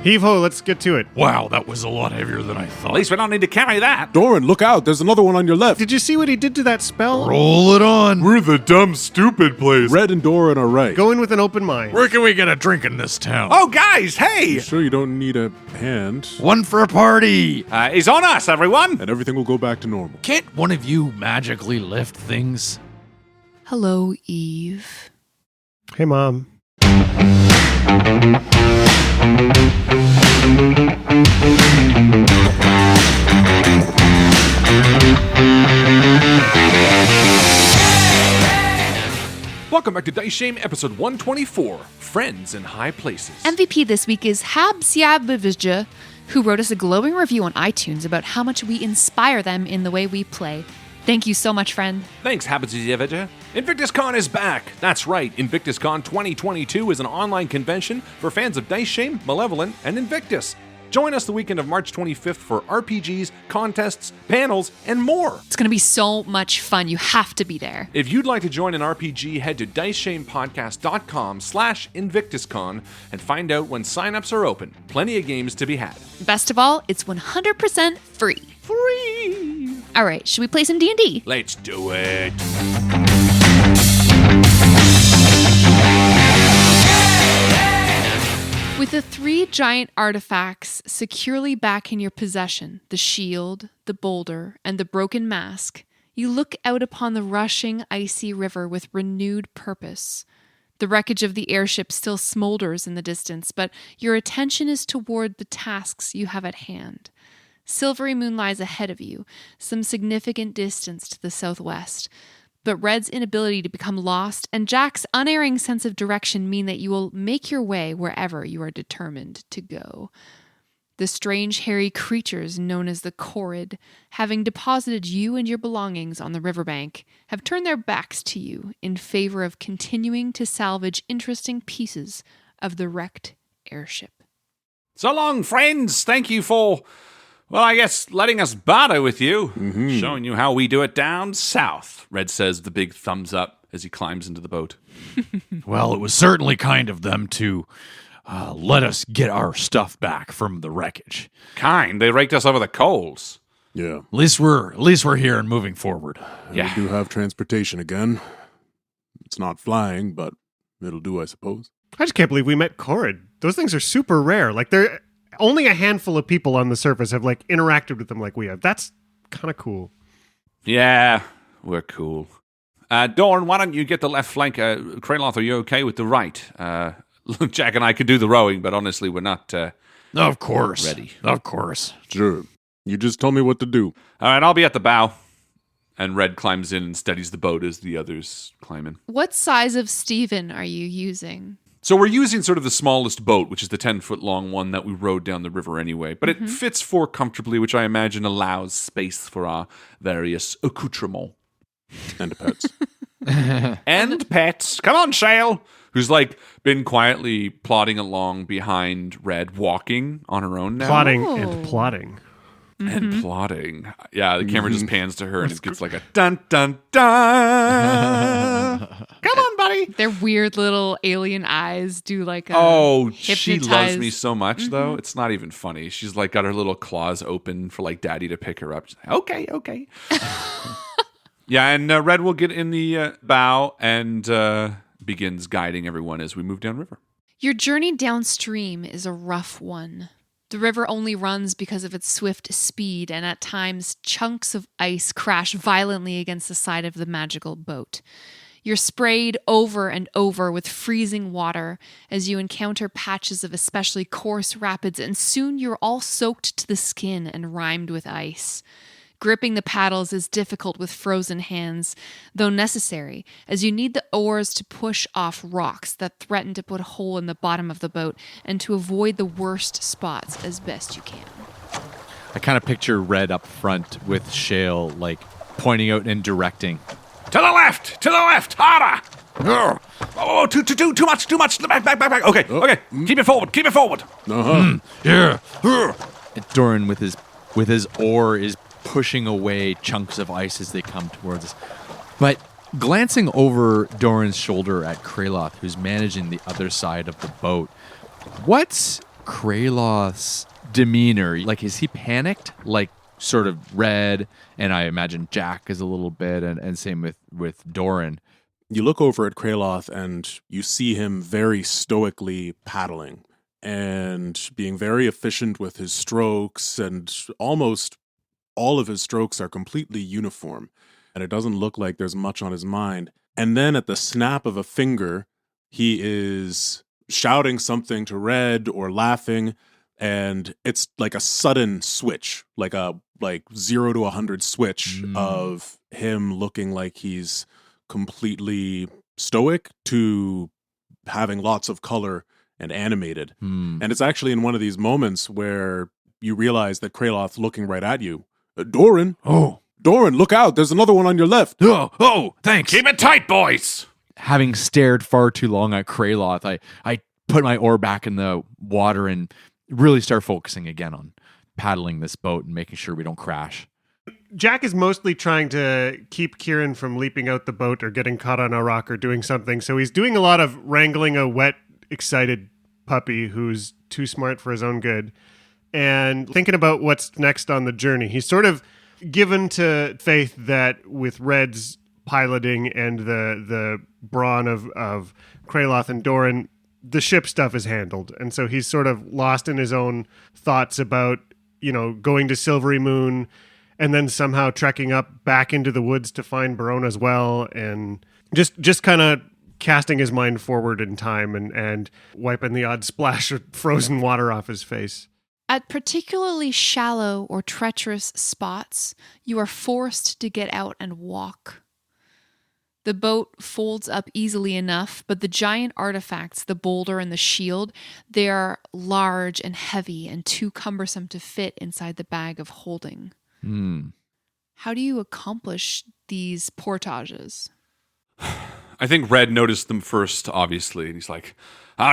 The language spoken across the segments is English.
Heave-ho, let's get to it. Wow, that was a lot heavier than I thought. At least we don't need to carry that. Doran, look out. There's another one on your left. Did you see what he did to that spell? Roll it on. We're the dumb, stupid place. Red and Doran are right. Go in with an open mind. Where can we get a drink in this town? Oh, guys, hey! You sure you don't need a hand? One for a party. He's on us, everyone. And everything will go back to normal. Can't one of you magically lift things? Hello, Eve. Hey, Mom. Welcome back to Dice Shame, episode 124, Friends in High Places. MVP this week is Habsyabivija, who wrote us a glowing review on iTunes about how much we inspire them in the way we play. Thank you so much, friend. Thanks, Habitsy. InvictusCon is back. That's right, InvictusCon 2022 is an online convention for fans of Dice Shame, Malevolent, and Invictus. Join us the weekend of March 25th for RPGs, contests, panels, and more. It's going to be so much fun. You have to be there. If you'd like to join an RPG, head to diceshamepodcast.com/InvictusCon and find out when signups are open. Plenty of games to be had. Best of all, it's 100% free. Free! All right, should we play some D&D? Let's do it. With the 3 giant artifacts securely back in your possession, the shield, the boulder, and the broken mask, you look out upon the rushing, icy river with renewed purpose. The wreckage of the airship still smolders in the distance, but your attention is toward the tasks you have at hand. Silverymoon lies ahead of you, some significant distance to the southwest. But Red's inability to become lost and Jack's unerring sense of direction mean that you will make your way wherever you are determined to go. The strange hairy creatures known as the Corrid, having deposited you and your belongings on the riverbank, have turned their backs to you in favor of continuing to salvage interesting pieces of the wrecked airship. So long, friends. Thank you for, well, I guess, letting us barter with you. Showing you how we do it down south, Red says with a big thumbs up as he climbs into the boat. Well, it was certainly kind of them to let us get our stuff back from the wreckage. Kind. They raked us over the coals. Yeah. At least we're here and moving forward. Yeah. We do have transportation again. It's not flying, but it'll do, I suppose. I just can't believe we met Corrid. Those things are super rare. Like, they're only a handful of people on the surface have, like, interacted with them like we have. That's kind of cool. Yeah, we're cool. Dorn, why don't you get the left flank? Kraloth, are you okay with the right? Look, Jack and I could do the rowing, but honestly, we're not Of course. ready. Of course. Sure. You just tell me what to do. All right, I'll be at the bow. And Red climbs in and steadies the boat as the others climb in. What size of Steven are you using? So we're using sort of the smallest boat, which is the 10-foot-long one that we rowed down the river anyway. But it fits 4 comfortably, which I imagine allows space for our various accoutrements. And pets. And pets. Come on, Shale! Who's, like, been quietly plodding along behind Red, walking on her own now. Plotting Oh. and plotting. And plotting. Yeah, the camera just pans to her and it gets like a dun, dun, dun. Come on, buddy. Their weird little alien eyes do like a Oh, she loves hypnotize- me so much, though. It's not even funny. She's like got her little claws open for like daddy to pick her up. She's like, okay. Yeah, and Red will get in the bow and begins guiding everyone as we move downriver. Your journey downstream is a rough one. The river only runs because of its swift speed, and at times chunks of ice crash violently against the side of the magical boat. You're sprayed over and over with freezing water as you encounter patches of especially coarse rapids, and soon you're all soaked to the skin and rimed with ice. Gripping the paddles is difficult with frozen hands, though necessary, as you need the oars to push off rocks that threaten to put a hole in the bottom of the boat and to avoid the worst spots as best you can. I kind of picture Red up front with Shale, like, pointing out and directing. To the left, harder. Oh, too much. Back. Okay. Keep it forward. Yeah. Doran, with his oar, is pushing away chunks of ice as they come towards us. But glancing over Doran's shoulder at Kraloth, who's managing the other side of the boat, what's Kraloth's demeanor? Like, is he panicked? Like, sort of Red, and I imagine Jack is a little bit, and same with Doran. You look over at Kraloth and you see him very stoically paddling and being very efficient with his strokes, and almost all of his strokes are completely uniform, and it doesn't look like there's much on his mind. And then at the snap of a finger, he is shouting something to Red or laughing, and it's like a sudden switch, like 0 to 100 switch of him looking like he's completely stoic to having lots of color and animated. And it's actually in one of these moments where you realize that Kraloth's looking right at you. Doran! Oh. Doran, look out! There's another one on your left! Oh, thanks. Keep it tight, boys. Having stared far too long at Kraloth, I put my oar back in the water and really start focusing again on paddling this boat and making sure we don't crash. Jack is mostly trying to keep Kieran from leaping out the boat or getting caught on a rock or doing something. So he's doing a lot of wrangling a wet, excited puppy who's too smart for his own good and thinking about what's next on the journey. He's sort of given to faith that with Red's piloting and the brawn of Kraloth and Doran, the ship stuff is handled. And so he's sort of lost in his own thoughts about, going to Silverymoon and then somehow trekking up back into the woods to find Barona's well, and just kind of casting his mind forward in time and wiping the odd splash of frozen water off his face. At particularly shallow or treacherous spots, you are forced to get out and walk. The boat folds up easily enough, but the giant artifacts, the boulder and the shield, they are large and heavy and too cumbersome to fit inside the bag of holding. How do you accomplish these portages? I think Red noticed them first, obviously, and he's like,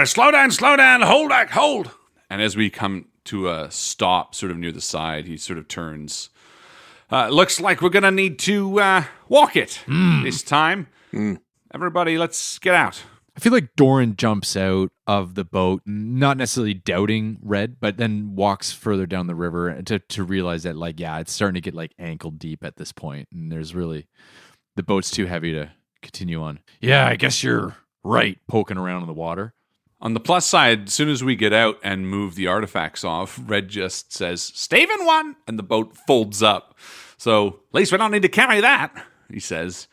slow down, hold back, hold. And as we come to a stop sort of near the side, he sort of turns. Looks like we're going to need to walk it this time. Everybody, let's get out. I feel like Doran jumps out of the boat, not necessarily doubting Red, but then walks further down the river to realize that, it's starting to get ankle deep at this point, and the boat's too heavy to continue on. Yeah, I guess you're right. Poking around in the water. On the plus side, as soon as we get out and move the artifacts off, Red just says, "Stave in one," and the boat folds up. So at least we don't need to carry that, he says,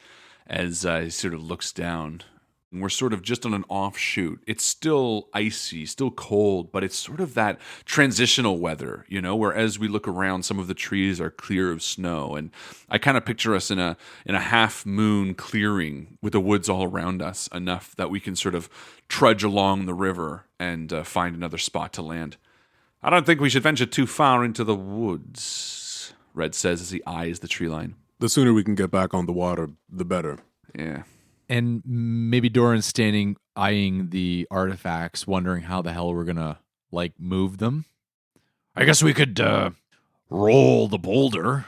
as he sort of looks down. And we're sort of just on an offshoot. It's still icy, still cold, but it's sort of that transitional weather, where as we look around, some of the trees are clear of snow. And I kind of picture us in a half moon clearing with the woods all around us, enough that we can sort of trudge along the river and find another spot to land. I don't think we should venture too far into the woods, Red says as he eyes the tree line. The sooner we can get back on the water, the better. Yeah. And maybe Doran's standing, eyeing the artifacts, wondering how the hell we're going to, move them. I guess we could roll the boulder.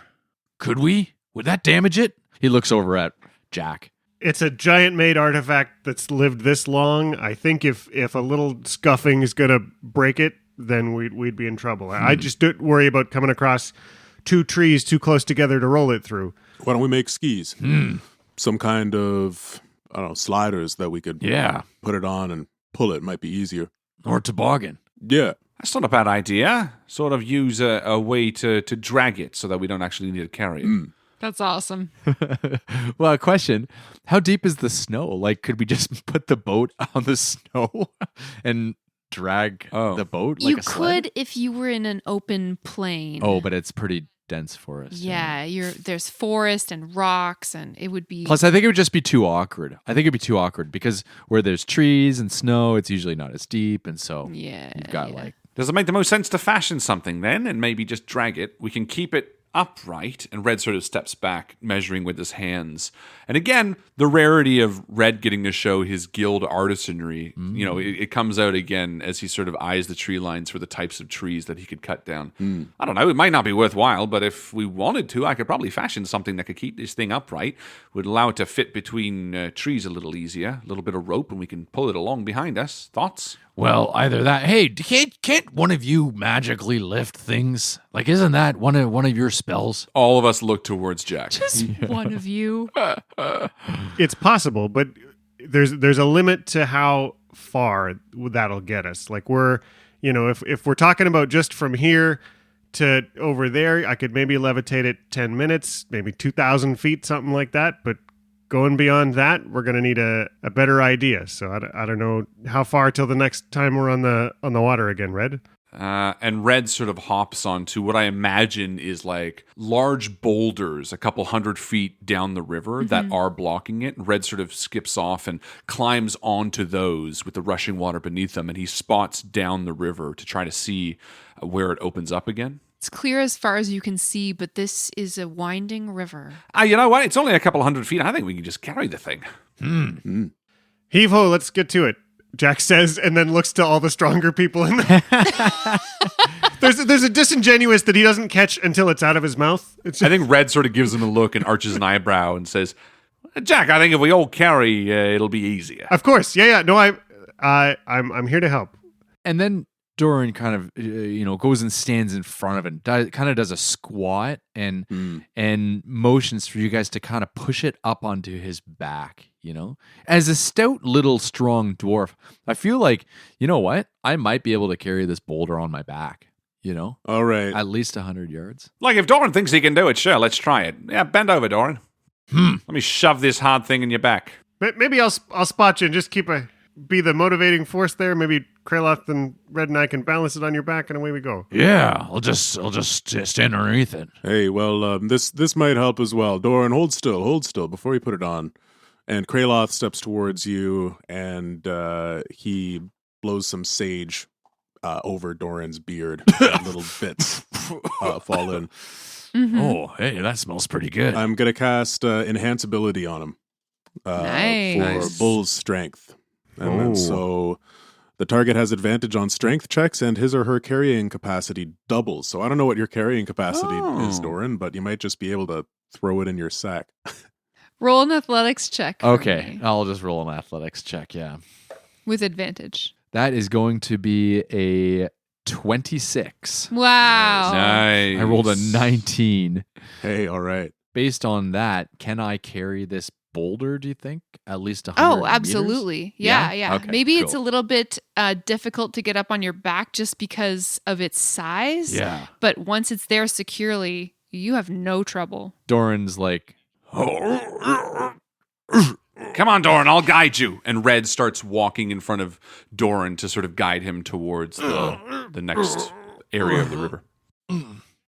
Could we? Would that damage it? He looks over at Jack. It's a giant-made artifact that's lived this long. I think if a little scuffing is going to break it, then we'd be in trouble. I just don't worry about coming across two trees too close together to roll it through. Why don't we make skis? Some kind of, sliders that we could put it on and pull it. Might be easier. Or toboggan. Yeah. That's not a bad idea. Sort of use a way to drag it so that we don't actually need to carry it. That's awesome. Well, question. How deep is the snow? Could we just put the boat on the snow and drag the boat like you a sled? could if you were in an open plain. Oh, but it's pretty dense forest. Yeah, there's forest and rocks, and it would be... Plus, I think it would just be too awkward. because where there's trees and snow, it's usually not as deep, and so you've got Does it make the most sense to fashion something then and maybe just drag it? We can keep it upright, and Red sort of steps back, measuring with his hands. And again, the rarity of Red getting to show his guild artisanry, it comes out again as he sort of eyes the tree lines for the types of trees that he could cut down. I don't know, it might not be worthwhile, but if we wanted to, I could probably fashion something that could keep this thing upright, would allow it to fit between trees a little easier, a little bit of rope, and we can pull it along behind us. Thoughts? Well, either that. Hey, can't one of you magically lift things? Like, isn't that one of your spells? All of us look towards Jack. Just one of you. It's possible, but there's a limit to how far that'll get us. Like if we're talking about just from here to over there, I could maybe levitate it 10 minutes, maybe 2,000 feet, something like that. But going beyond that, we're going to need a better idea. So I don't know how far till the next time we're on the water again, Red. And Red sort of hops onto what I imagine is like large boulders a couple 100 feet down the river that are blocking it. Red sort of skips off and climbs onto those with the rushing water beneath them, and he spots down the river to try to see where it opens up again. It's clear as far as you can see, but this is a winding river. You know what? It's only a couple 100 feet. I think we can just carry the thing. Heave ho, let's get to it, Jack says, and then looks to all the stronger people in there. There's a disingenuous that he doesn't catch until it's out of his mouth. I think Red sort of gives him a look and arches an eyebrow and says, Jack, I think if we all carry, it'll be easier. Of course. Yeah. No, I'm here to help. And then Doran kind of, goes and stands in front of it, kind of does a squat and motions for you guys to kind of push it up onto his back, As a stout little strong dwarf, I feel like, you know what? I might be able to carry this boulder on my back, All right. At least 100 yards. Like, if Doran thinks he can do it, sure, let's try it. Yeah, bend over, Doran. Let me shove this hard thing in your back. Maybe I'll spot you and just be the motivating force there. Maybe Kraloth and Red and I can balance it on your back, and away we go. Yeah, I'll just stand underneath it. Hey, well, this might help as well. Doran, hold still before you put it on. And Kraloth steps towards you, and he blows some sage over Doran's beard. And little bits fall in. Mm-hmm. Oh, hey, that smells pretty good. I'm going to cast Enhanceability on him for Bull's strength. And then so the target has advantage on strength checks, and his or her carrying capacity doubles. So I don't know what your carrying capacity is, Doran, but you might just be able to throw it in your sack. Roll an athletics check. for Okay, me. I'll just roll an athletics check, yeah. With advantage. That is going to be a 26. Wow. Nice. I rolled a 19. Hey, all right. Based on that, can I carry this boulder, do you think? At least 100 Oh, absolutely. meters? Yeah. Okay, Maybe it's a cool. little bit difficult to get up on your back just because of its size. Yeah. But once it's there securely, you have no trouble. Doran's like, Come on, Doran, I'll guide you. And Red starts walking in front of Doran to sort of guide him towards the next area of the river.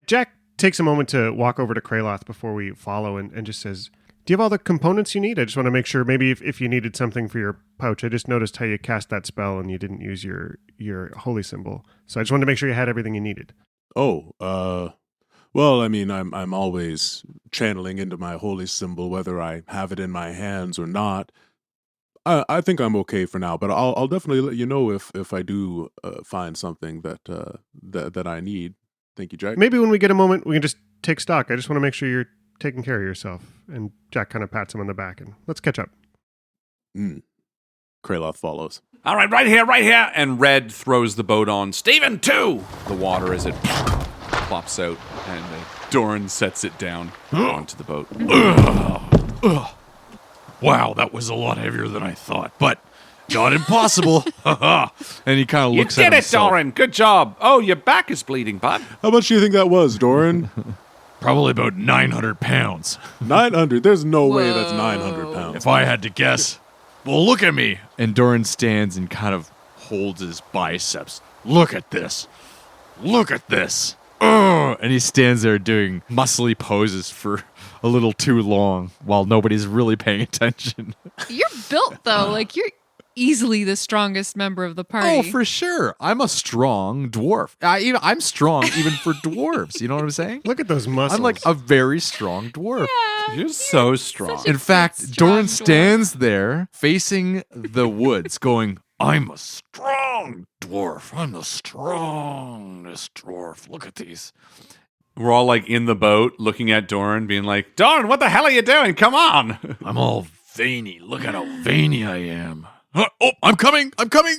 Jack takes a moment to walk over to Kraloth before we follow and just says, do you have all the components you need? I just want to make sure maybe if you needed something for your pouch. I just noticed how you cast that spell and you didn't use your holy symbol. So I just wanted to make sure you had everything you needed. Well, I mean, I'm always channeling into my holy symbol, whether I have it in my hands or not. I think I'm okay for now, but I'll definitely let you know if I do find something that I need. Thank you, Jack. Maybe when we get a moment, we can just take stock. I just want to make sure you're taking care of yourself. And Jack kind of pats him on the back and let's catch up. Kraloth follows. All right, right here. And Red throws the boat on Steven to the water as it plops out, and Doran sets it down onto the boat. Wow, that was a lot heavier than I thought, but not impossible. and he kind of You looks at did it, himself. Doran. Good job. Oh, your back is bleeding, bud. How much do you think that was, Doran? Probably about 900 pounds. 900. There's no way that's 900 pounds. If I had to guess. Well, look at me. And Doran stands and kind of holds his biceps. Look at this. Look at this. And he stands there doing muscly poses for a little too long while nobody's really paying attention. You're built, though. Like, you're easily the strongest member of the party. Oh, for sure. I'm a strong dwarf. I'm strong even for dwarves. You know what I'm saying? Look at those muscles. I'm like a very strong dwarf. Yeah, You're so strong. such a In fact, strong Doran dwarf. stands there facing the woods going, I'm a strong dwarf. I'm the strongest dwarf. Look at these. We're all like in the boat looking at Doran, being like, Doran, what the hell are you doing? Come on. I'm all veiny. Look at how veiny I am. Oh, I'm coming. I'm coming.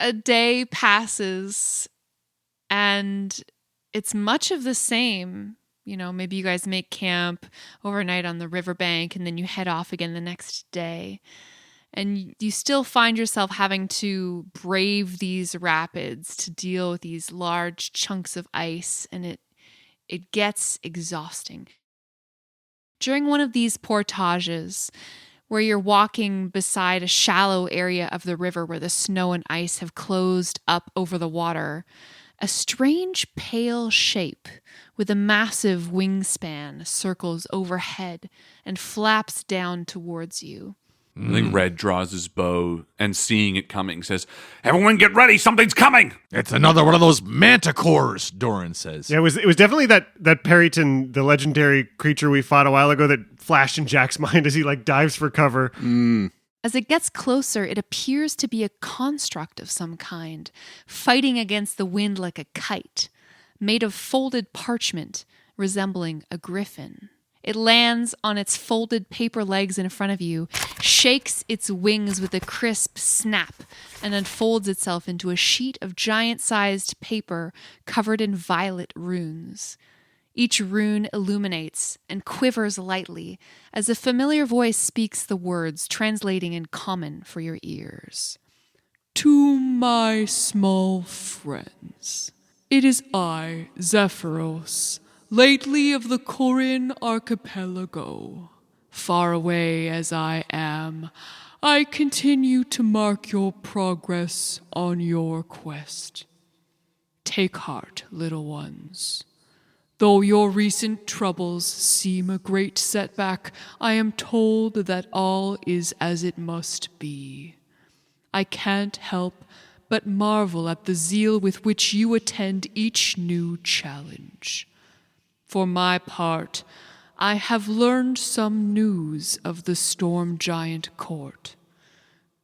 a day passes and it's much of the same. You know, maybe you guys make camp overnight on the riverbank and then you head off again the next day. And you still find yourself having to brave these rapids to deal with these large chunks of ice, and it gets exhausting. During one of these portages, where you're walking beside a shallow area of the river where the snow and ice have closed up over the water, a strange pale shape with a massive wingspan circles overhead and flaps down towards you. I think Red draws his bow and seeing it coming says, "Everyone get ready, something's coming!" It's another one of those manticores, Doran says. Yeah, it was definitely that Perryton, the legendary creature we fought a while ago, that flashed in Jack's mind as he dives for cover. As it gets closer, it appears to be a construct of some kind, fighting against the wind like a kite, made of folded parchment, resembling a griffin. It lands on its folded paper legs in front of you, shakes its wings with a crisp snap, and unfolds itself into a sheet of giant-sized paper covered in violet runes. Each rune illuminates and quivers lightly as a familiar voice speaks the words, translating in common for your ears. To my small friends, it is I, Zephyros, lately of the Corin archipelago. Far away as I am, I continue to mark your progress on your quest. Take heart, little ones. Though your recent troubles seem a great setback, I am told that all is as it must be. I can't help but marvel at the zeal with which you attend each new challenge. For my part, I have learned some news of the Storm Giant Court.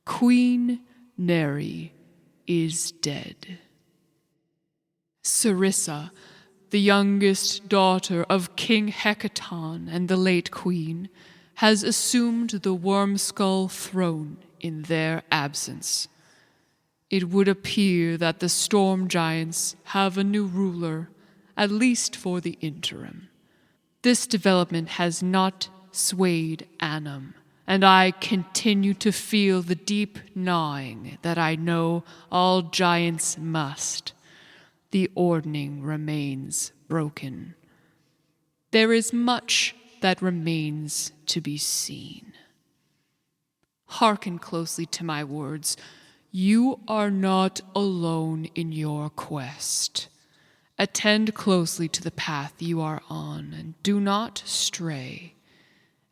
Queen Neri is dead. Sarissa, the youngest daughter of King Hecaton and the late queen, has assumed the Wormskull throne in their absence. It would appear that the Storm Giants have a new ruler, at least for the interim. This development has not swayed Annam, and I continue to feel the deep gnawing that I know all giants must. The ordning remains broken. There is much that remains to be seen. Hearken closely to my words. You are not alone in your quest. Attend closely to the path you are on, and do not stray.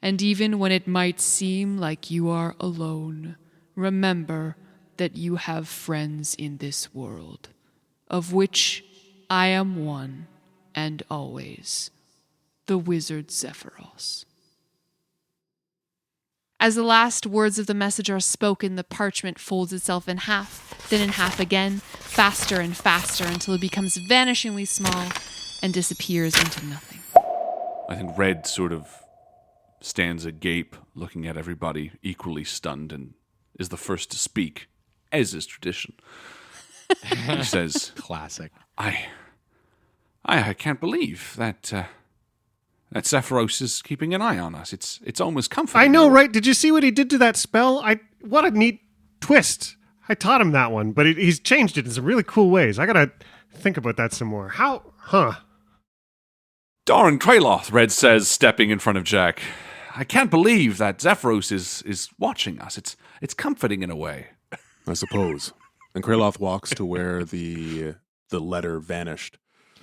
And even when it might seem like you are alone, remember that you have friends in this world, of which I am one, and always, the wizard Zephyros. As the last words of the message are spoken, the parchment folds itself in half, then in half again, faster and faster, until it becomes vanishingly small and disappears into nothing. I think Red sort of stands agape, looking at everybody, equally stunned, and is the first to speak, as is tradition. He says, Classic. I can't believe that Zephyros is keeping an eye on us. It's almost comforting. I know, right? Did you see what he did to that spell? What a neat twist. I taught him that one, but he's changed it in some really cool ways. I gotta think about that some more. Doran Kraloth, Red says, stepping in front of Jack. I can't believe that Zephyros is watching us. It's comforting in a way. I suppose. And Kraloth walks to where the letter vanished.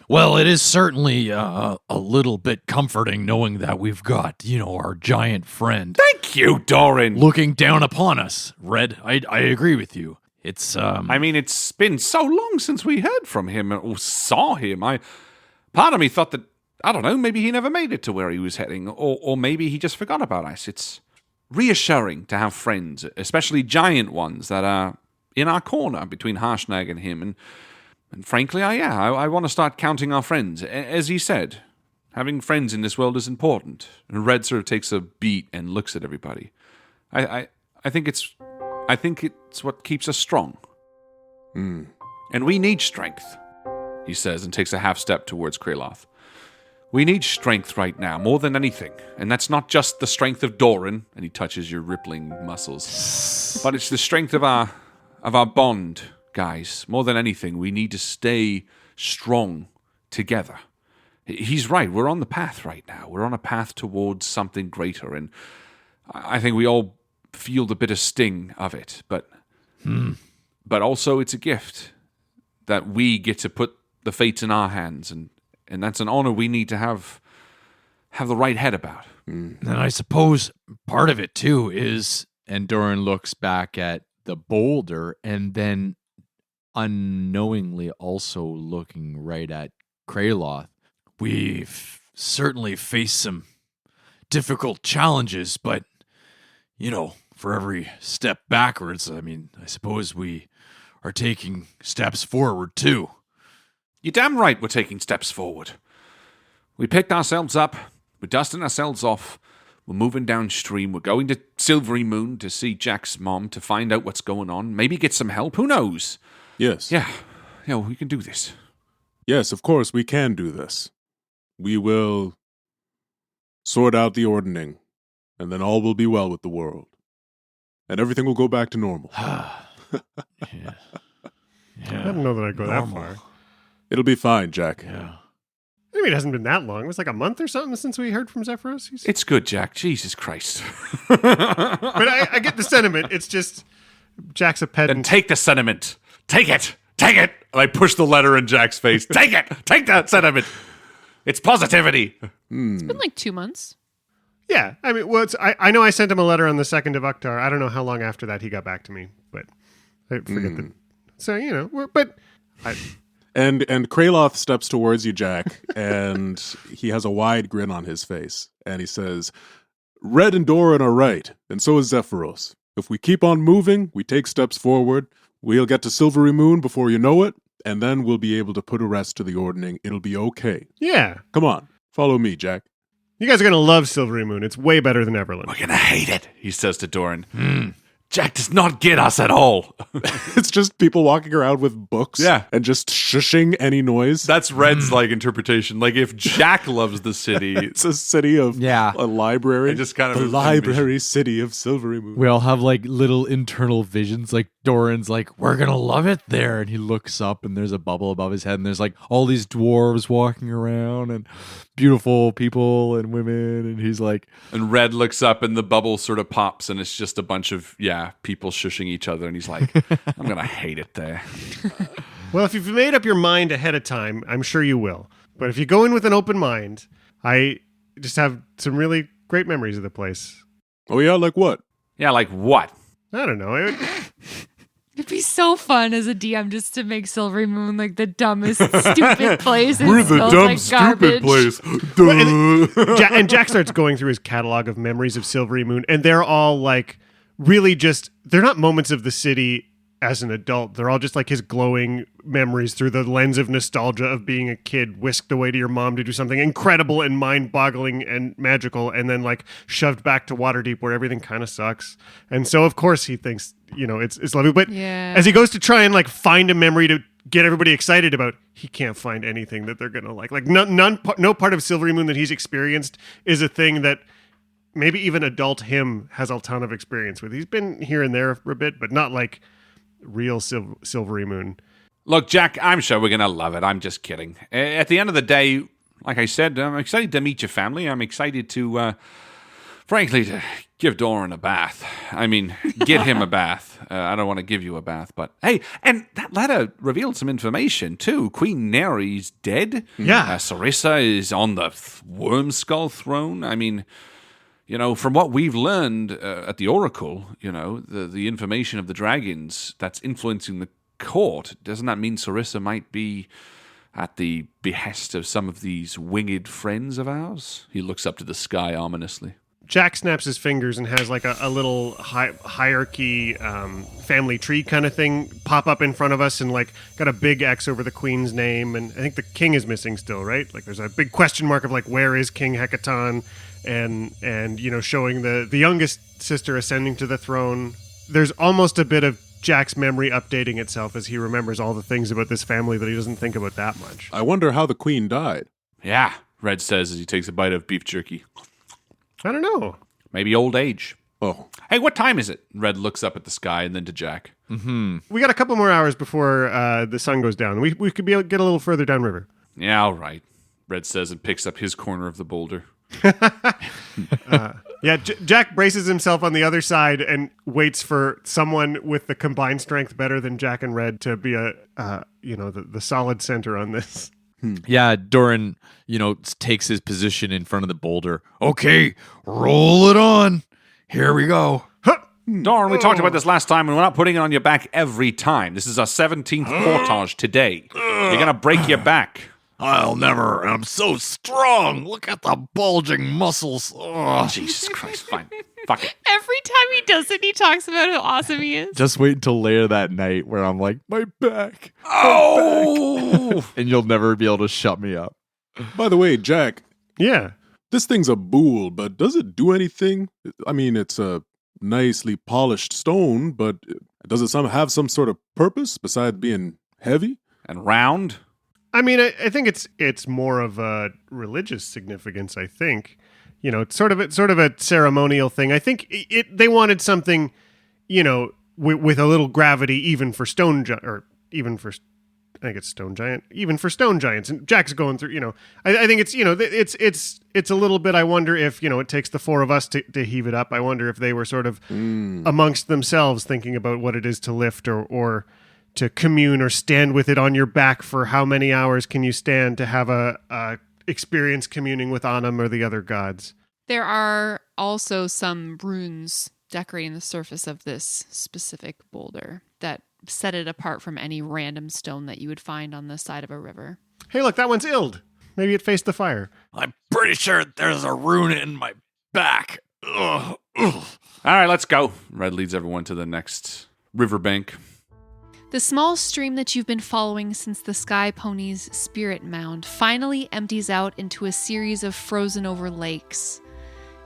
Well, it is certainly a little bit comforting knowing that we've got, our giant friend Thank you, Doran. looking down upon us. Red, I agree with you. It's, I mean, it's been so long since we heard from him or saw him. Part of me thought that, I don't know, maybe he never made it to where he was heading, or maybe he just forgot about us. It's reassuring to have friends, especially giant ones that are in our corner between Harshnag and him. And frankly, I want to start counting our friends. As he said, having friends in this world is important. And Red sort of takes a beat and looks at everybody. I think it's what keeps us strong. And we need strength, he says, and takes a half step towards Kraloth. We need strength right now, more than anything. And that's not just the strength of Doran, and he touches your rippling muscles, but it's the strength of our bond, guys. More than anything, we need to stay strong together. He's right. We're on the path right now. We're on a path towards something greater, and I think we all feel the bitter sting of it. But also, it's a gift that we get to put the fates in our hands, and that's an honor we need to have the right head about. And I suppose part of it too is, and Doran looks back at the boulder, and then unknowingly also looking right at Kraloth. We've certainly faced some difficult challenges, but, for every step backwards, I suppose we are taking steps forward, too. You're damn right we're taking steps forward. We picked ourselves up, we're dusting ourselves off, we're moving downstream, we're going to Silverymoon to see Jack's mom, to find out what's going on, maybe get some help, who knows? Yes. Yeah, we can do this. Yes, of course, we can do this. We will sort out the ordning, and then all will be well with the world. And everything will go back to normal. I don't know that I'd go that far. It'll be fine, Jack. Yeah. I mean, it hasn't been that long. It was like a month or something since we heard from Zephyros. It's good, Jack. Jesus Christ. But I get the sentiment. It's just Jack's a pedant. Then take the sentiment. Take it. Take it. And I push the letter in Jack's face. Take it. Take that sentiment. It's positivity. It's been like 2 months. Yeah. I mean, I know I sent him a letter on the 2nd of Uktar. I don't know how long after that he got back to me, but I forget that. So, And Kraloth steps towards you, Jack, and he has a wide grin on his face, and he says, Red and Doran are right, and so is Zephyros. If we keep on moving, we take steps forward, we'll get to Silverymoon before you know it, and then we'll be able to put a rest to the ordning. It'll be okay. Yeah. Come on, follow me, Jack. You guys are going to love Silverymoon. It's way better than Everland. We're going to hate it, he says to Doran. Jack does not get us at all. It's just people walking around with books and just shushing any noise. That's Red's interpretation. Like if Jack loves the city, It's a city of a library. I just kind of the library city of Silverymoon. We all have little internal visions. Like Doran's we're going to love it there. And he looks up and there's a bubble above his head. And there's all these dwarves walking around and beautiful people and women. And he's like... And Red looks up and the bubble sort of pops and it's just a bunch of, people shushing each other. And he's like, I'm going to hate it there. Well, if you've made up your mind ahead of time, I'm sure you will. But if you go in with an open mind, I just have some really great memories of the place. Oh, yeah? Like what? Yeah, like what? I don't know. It'd be so fun as a DM just to make Silverymoon the dumbest, stupid place. We're the dumb, stupid place. And Jack starts going through his catalog of memories of Silverymoon, and they're all really just, they're not moments of the city as an adult. They're all just his glowing memories through the lens of nostalgia of being a kid, whisked away to your mom to do something incredible and mind-boggling and magical, and then shoved back to Waterdeep where everything kind of sucks. And so, of course, he thinks, it's lovely. But as he goes to try and find a memory to get everybody excited about, he can't find anything that they're going to like. No part of Silverymoon that he's experienced is a thing that maybe even adult him has a ton of experience with. He's been here and there for a bit, but not real Silverymoon. Look, Jack, I'm sure we're going to love it. I'm just kidding. At the end of the day, like I said, I'm excited to meet your family. I'm excited to, frankly, to give Doran a bath. I mean, get him a bath. I don't want to give you a bath, but hey, and that letter revealed some information too. Queen Neri's dead. Yeah. Sarissa is on the Wormskull throne. I mean... from what we've learned at the Oracle, the information of the dragons that's influencing the court, doesn't that mean Sarissa might be at the behest of some of these winged friends of ours? He looks up to the sky ominously. Jack snaps his fingers and has a little hierarchy family tree kind of thing pop up in front of us and got a big X over the queen's name. And I think the king is missing still, right? There's a big question mark of where is King Hekaton? And showing the youngest sister ascending to the throne. There's almost a bit of Jack's memory updating itself as he remembers all the things about this family that he doesn't think about that much. I wonder how the queen died. Yeah, Red says as he takes a bite of beef jerky. I don't know. Maybe old age. Oh, Hey, what time is it? Red looks up at the sky and then to Jack. We got a couple more hours before the sun goes down. We could get a little further downriver. Yeah, all right, Red says and picks up his corner of the boulder. Yeah, Jack braces himself on the other side and waits for someone with the combined strength better than Jack and Red to be the solid center on this. Yeah, Doran, takes his position in front of the boulder. Okay, roll it on. Here we go. Darn, we talked about this last time, and we're not putting it on your back every time. This is our 17th portage today. You're going to break your back. I'll never. I'm so strong. Look at the bulging muscles. Oh, Jesus Christ, fine. Fuck it. Every time he does it, he talks about how awesome he is. Just wait until later that night where I'm like, my back. Oh! And you'll never be able to shut me up. by the way, Jack, Yeah. this thing's a bool, but does it do anything? I mean, it's a nicely polished stone, but does it have some sort of purpose besides being heavy? And round? I mean, I think it's more of a religious significance. I think, it's sort of a ceremonial thing. I think they wanted something, with a little gravity, even for stone or even for, I think it's stone giant, even for stone giants. And Jack's going through, I think it's it's a little bit. I wonder if it takes the four of us to heave it up. I wonder if they were sort of amongst themselves thinking about what it is to lift or to commune or stand with it on your back for how many hours can you stand to have a experience communing with Anam or the other gods. There are also some runes decorating the surface of this specific boulder that set it apart from any random stone that you would find on the side of a river. Hey, look, that one's Ild. Maybe it faced the fire. I'm pretty sure there's a rune in my back. Ugh. All right, let's go. Red leads everyone to the next riverbank. The small stream that you've been following since the Sky Pony's spirit mound finally empties out into a series of frozen over lakes.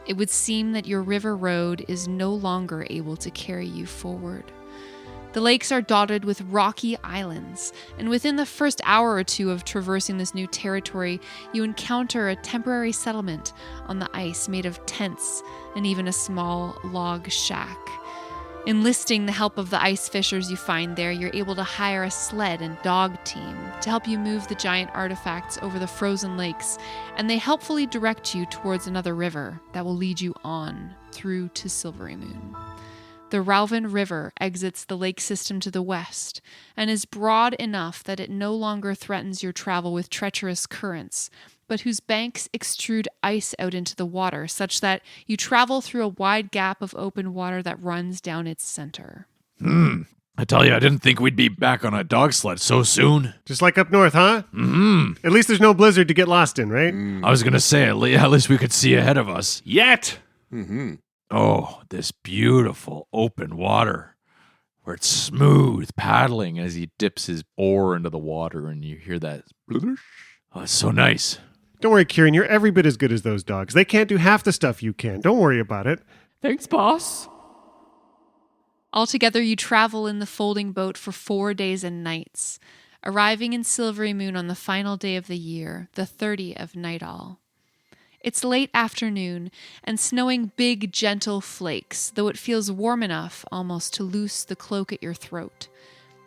It would seem that your river road is no longer able to carry you forward. The lakes are dotted with rocky islands, and within the first hour or two of traversing this new territory, you encounter a temporary settlement on the ice made of tents and even a small log shack. Enlisting the help of the ice fishers you find there, you're able to hire a sled and dog team to help you move the giant artifacts over the frozen lakes, and they helpfully direct you towards another river that will lead you on through to Silverymoon. The Ralvin River exits the lake system to the west and is broad enough that it no longer threatens your travel with treacherous currents, but whose banks extrude ice out into the water such that you travel through a wide gap of open water that runs down its center. I tell you, I didn't think we'd be back on a dog sled so soon. Just like up north, huh? Mm-hmm. At least there's no blizzard to get lost in, right? I was gonna say, at least we could see ahead of us. Yet! Mm-hmm. Oh, this beautiful open water, where it's smooth paddling As he dips his oar into the water and you hear that. Oh, it's so nice. Don't worry, Kieran, you're every bit as good as those dogs. They can't do half the stuff you can. Don't worry about it. Thanks, boss. Altogether, you travel in the folding boat for 4 days and nights, arriving in Silverymoon on the final day of the year, the 30 of Nightall. It's late afternoon and snowing big, gentle flakes, though it feels warm enough almost to loose the cloak at your throat.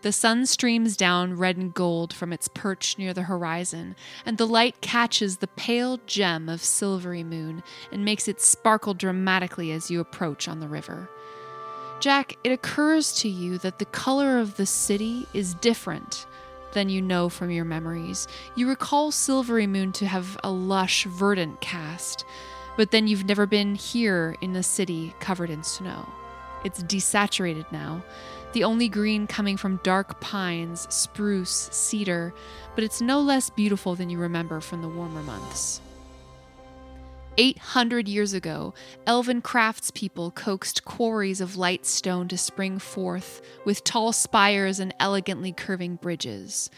The sun streams down red and gold from its perch near the horizon, and the light catches the pale gem of Silverymoon and makes it sparkle dramatically as you approach on the river. Jack, it occurs to you that the color of the city is different than you know from your memories. You recall Silverymoon to have a lush, verdant cast, but then you've never been here in a city covered in snow. It's desaturated now, the only green coming from dark pines, spruce, cedar, but it's no less beautiful than you remember from the warmer months. 800 years ago, elven craftspeople coaxed quarries of light stone to spring forth with tall spires and elegantly curving bridges.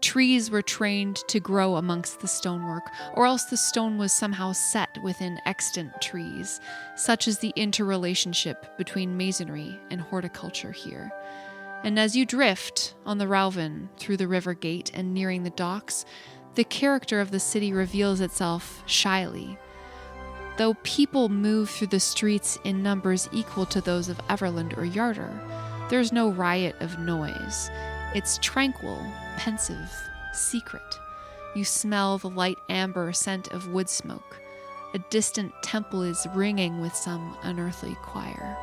Trees were trained to grow amongst the stonework, or else the stone was somehow set within extant trees. Such is the interrelationship between masonry and horticulture here. And as you drift on the Ralvin through the river gate and nearing the docks, the character of the city reveals itself shyly. Though people move through the streets in numbers equal to those of Everland or Yarder, there's no riot of noise. It's tranquil, pensive, secret. You smell the light amber scent of wood smoke. A distant temple is ringing with some unearthly choir.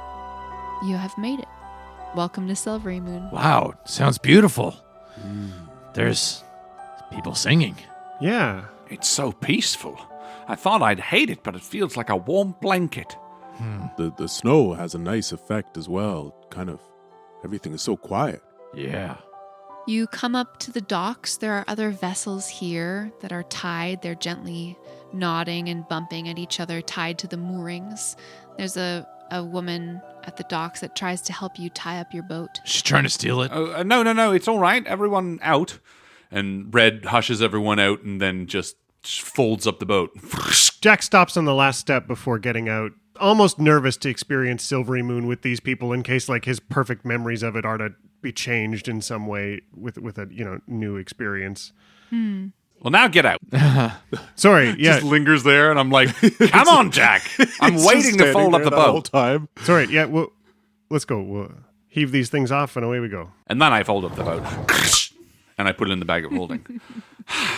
You have made it. Welcome to Silverymoon. Wow, sounds beautiful. There's people singing. Yeah. It's so peaceful. I thought I'd hate it, but it feels like a warm blanket. The snow has a nice effect as well. Kind of everything is so quiet. Yeah. You come up to the docks. There are other vessels here that are tied. They're gently nodding and bumping at each other, tied to the moorings. There's a woman at the docks that tries to help you tie up your boat. She's trying to steal it. No, it's all right. Everyone out. And Red hushes everyone out and then just folds up the boat. Jack stops on the last step before getting out, almost nervous to experience Silverymoon with these people in case like his perfect memories of it are to be changed in some way with a new experience. Well, now get out. Sorry, yeah. Just lingers there, and I'm like, come on, Jack. I'm waiting to fold up the whole boat. time. Sorry, yeah. Well, let's go. We'll heave these things off, and away we go. And then I fold up the boat. And I put it in the bag of holding.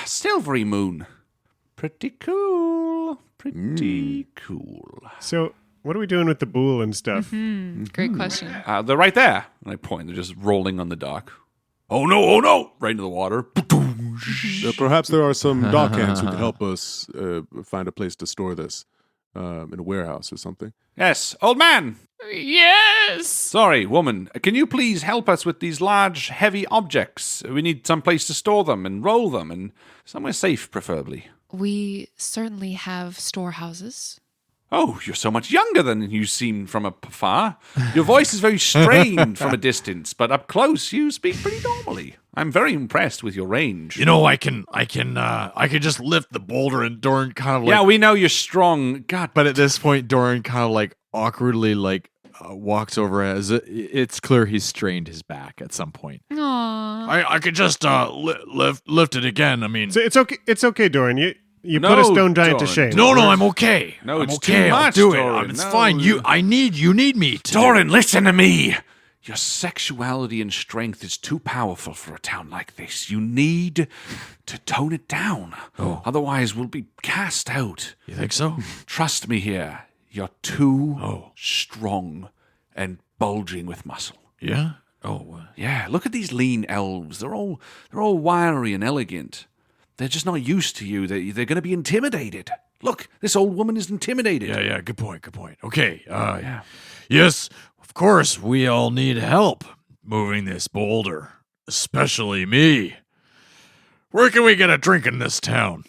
Silverymoon. Pretty cool. Pretty cool. So, what are we doing with the bool and stuff? Great question. They're right there. And I point. They're just rolling on the dock. Oh, no. Right into the water. Perhaps there are some dock hands who could help us find a place to store this in a warehouse or something. Yes, old man. Yes! Sorry, woman. Can you please help us with these large, heavy objects? We need some place to store them and roll them, and somewhere safe, preferably. We certainly have storehouses. Oh, you're so much younger than you seem from afar. Your voice is very strained from a distance, but up close you speak pretty normally. I'm very impressed with your range. You know, I can just lift the boulder, and Doran kind of like. Yeah, we know you're strong. God, But at this point, Doran kind of like awkwardly like walks over as it's clear he's strained his back at some point. Aww. I could just lift it again. I mean, So it's okay, Doran. You No, put a stone giant to Doran. shame. no, I'm okay. No, I'm it's okay. too I'll much, do it. Doran. It's No. fine. You need me to. Doran, listen to me. Your sexuality and strength is too powerful for a town like this. You need to tone it down. Otherwise, we'll be cast out. You think so? Trust me here. You're too strong and bulging with muscle. Yeah. Oh. Yeah, look at these lean elves. They're all wiry and elegant. They're just not used to you. They're going to be intimidated. Look, this old woman is intimidated. Yeah. Good point. Okay. Yes, of course, we all need help moving this boulder, especially me. Where can we get a drink in this town?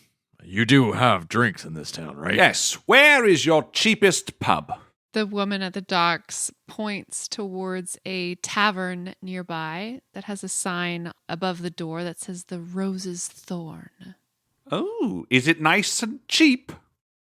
You do have drinks in this town, right? Yes. Where is your cheapest pub? The woman at the docks points towards a tavern nearby that has a sign above the door that says the Rose's Thorn. Oh, is it nice and cheap?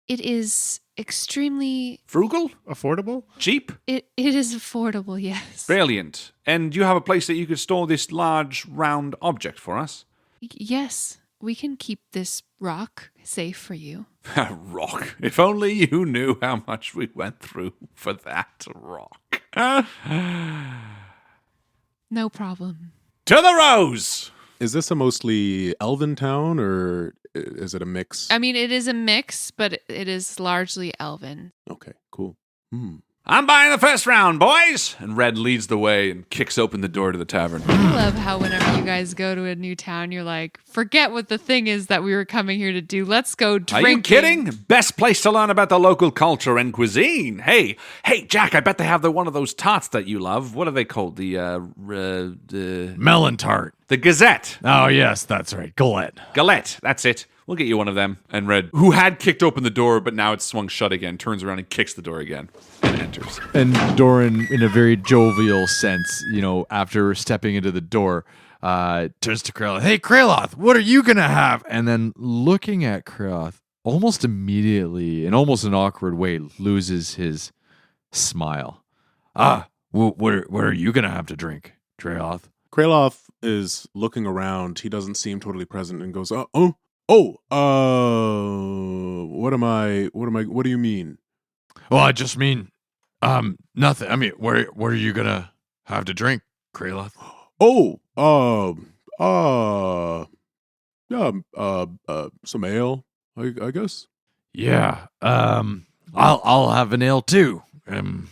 It is extremely... Frugal? Affordable? Cheap? It is affordable, yes. Brilliant. And you have a place that you could store this large, round object for us? Yes, we can keep this rock safe for you. Rock. If only you knew how much we went through for that rock. No problem. To the Rose! Is this a mostly elven town, or is it a mix? I mean, it is a mix, but it is largely elven. Okay, cool. I'm buying the first round, boys! And Red leads the way and kicks open the door to the tavern. I love how whenever you guys go to a new town, you're like, forget what the thing is that we were coming here to do. Let's go Are drinking. you kidding? Best place to learn about the local culture and cuisine. Hey, Jack, I bet they have one of those tarts that you love. What are they called? The Melon tart. Gazette. Oh, yes, that's right. Galette, that's it. We'll get you one of them. And Red, who had kicked open the door, but now it's swung shut again, turns around and kicks the door again and enters. And Doran, in a very jovial sense, after stepping into the door, turns to Kraloth. Hey, Kraloth, what are you going to have? And then looking at Kraloth, almost immediately, in almost an awkward way, loses his smile. What are you going to have to drink? Kraloth. Kraloth is looking around. He doesn't seem totally present and goes, what do you mean? Well, I just mean, nothing. I mean, what are you gonna have to drink, Kraloth? Some ale, I guess. Yeah. I'll have an ale too. And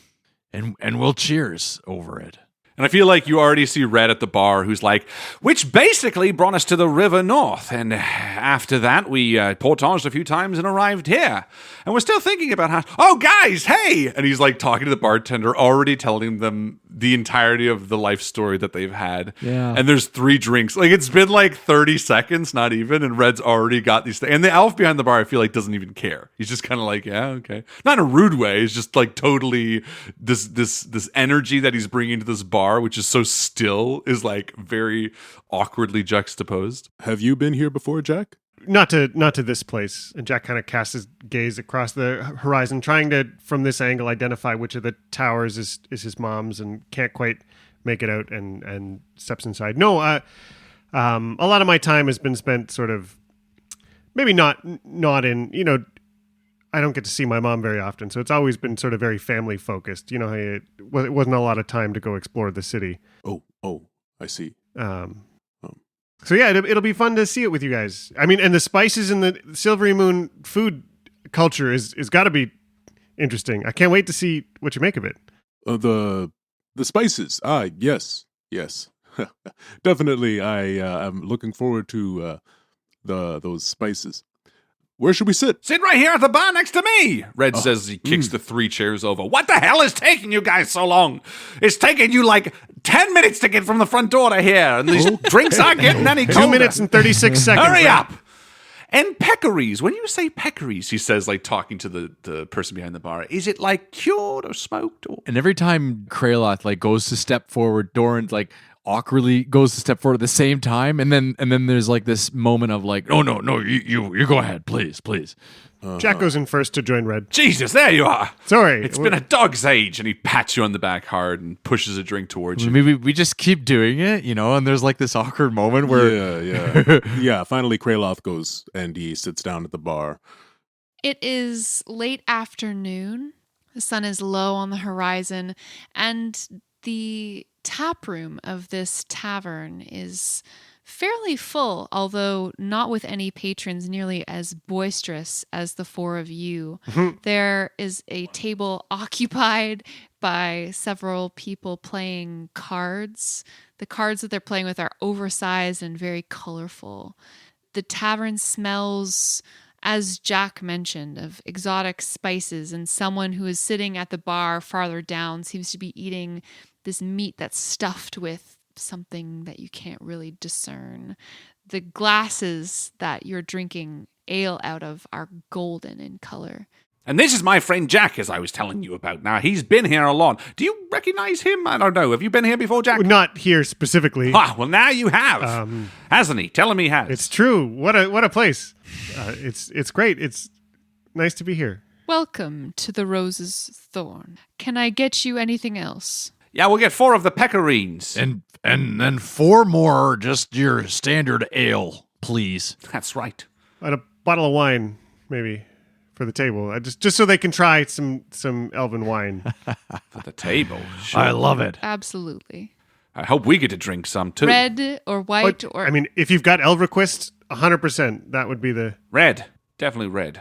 we'll cheers over it. And I feel like you already see Red at the bar, who's like, which basically brought us to the river north. And after that, we portaged a few times and arrived here. And we're still thinking about how, oh, guys, hey! And he's like talking to the bartender, already telling them the entirety of the life story that they've had. Yeah. And there's 3 drinks. Like, it's been like 30 seconds, not even. And Red's already got these things. And the elf behind the bar, I feel like, doesn't even care. He's just kind of like, yeah, okay. Not in a rude way. It's just like totally this energy that he's bringing to this bar, which is so still, is like very awkwardly juxtaposed. Have you been here before, Jack? Not to this place. And Jack kind of casts his gaze across the horizon, trying to, from this angle, identify which of the towers is his mom's, and can't quite make it out, and steps inside. No, a lot of my time has been spent sort of, maybe not in, I don't get to see my mom very often, so it's always been sort of very family focused. You know, it wasn't a lot of time to go explore the city. Oh, I see. So yeah, it'll be fun to see it with you guys. I mean, and the spices in the Silverymoon food culture is got to be interesting. I can't wait to see what you make of it. The spices. Yes. Definitely. I'm looking forward to those spices. Where should we sit? Sit right here at the bar next to me, Red says as he kicks the 3 chairs over. What the hell is taking you guys so long? It's taking you like 10 minutes to get from the front door to here, and these drinks aren't getting any colder. 2 minutes and 36 seconds. Hurry right? up! And peccaries. When you say peccaries, he says, like talking to the person behind the bar, is it like cured or smoked? Or? And every time Kraloth like goes to step forward, Doran like awkwardly goes to step forward at the same time, and then there's like this moment of like, no, you go ahead, please. Jack goes in first to join Red. Jesus, there you are. Sorry. It's been a dog's age. And he pats you on the back hard and pushes a drink towards you. Maybe we just keep doing it, and there's like this awkward moment where Yeah. Finally, Kraloth goes and he sits down at the bar. It is late afternoon. The sun is low on the horizon, and the tap room of this tavern is fairly full, although not with any patrons nearly as boisterous as the 4 of you. There is a table occupied by several people playing cards. The cards that they're playing with are oversized and very colorful. The tavern smells, as Jack mentioned, of exotic spices, and someone who is sitting at the bar farther down seems to be eating this meat that's stuffed with something that you can't really discern. The glasses that you're drinking ale out of are golden in color. And this is my friend Jack, as I was telling you about. Now, he's been here a lot. Do you recognize him? I don't know. Have you been here before, Jack? Not here specifically. Ah, well, now you have. Hasn't he? Tell him he has. It's true. What a place. It's great. It's nice to be here. Welcome to the Rose's Thorn. Can I get you anything else? Yeah, we'll get 4 of the pecorines. And then 4 more, just your standard ale, please. That's right. And a bottle of wine, maybe, for the table. Just so they can try some elven wine. For the table. Sure. I love it. Absolutely. I hope we get to drink some, too. Red or white But, or... I mean, if you've got Elverquist, 100%, that would be the... Red. Definitely red.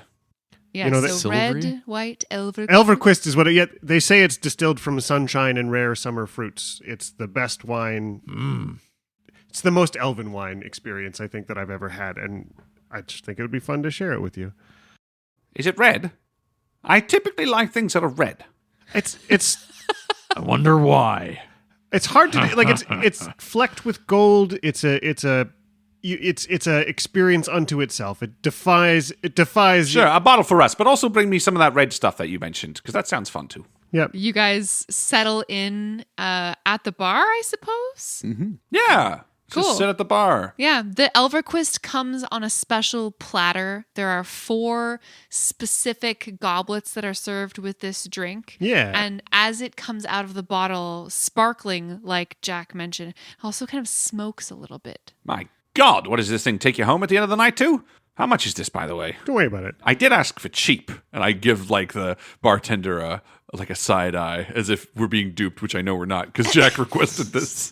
Yeah, You know, so silvery? red, white, Elverquist. Elverquist is what they say it's distilled from sunshine and rare summer fruits. It's the best wine. It's the most elven wine experience I think that I've ever had, and I just think it would be fun to share it with you. Is it red? I typically like things that are red. It's I wonder why. it's hard to like it's flecked with gold. It's a experience unto itself. It defies. Sure, a bottle for us, but also bring me some of that red stuff that you mentioned, because that sounds fun, too. Yep. You guys settle in at the bar, I suppose? Yeah. Cool. Just sit at the bar. Yeah, the Elverquist comes on a special platter. There are 4 specific goblets that are served with this drink. Yeah. And as it comes out of the bottle, sparkling, like Jack mentioned, it also kind of smokes a little bit. My God, what does this thing take you home at the end of the night too? How much is this, by the way? Don't worry about it. I did ask for cheap, and I give like the bartender a side eye as if we're being duped, which I know we're not because Jack requested this.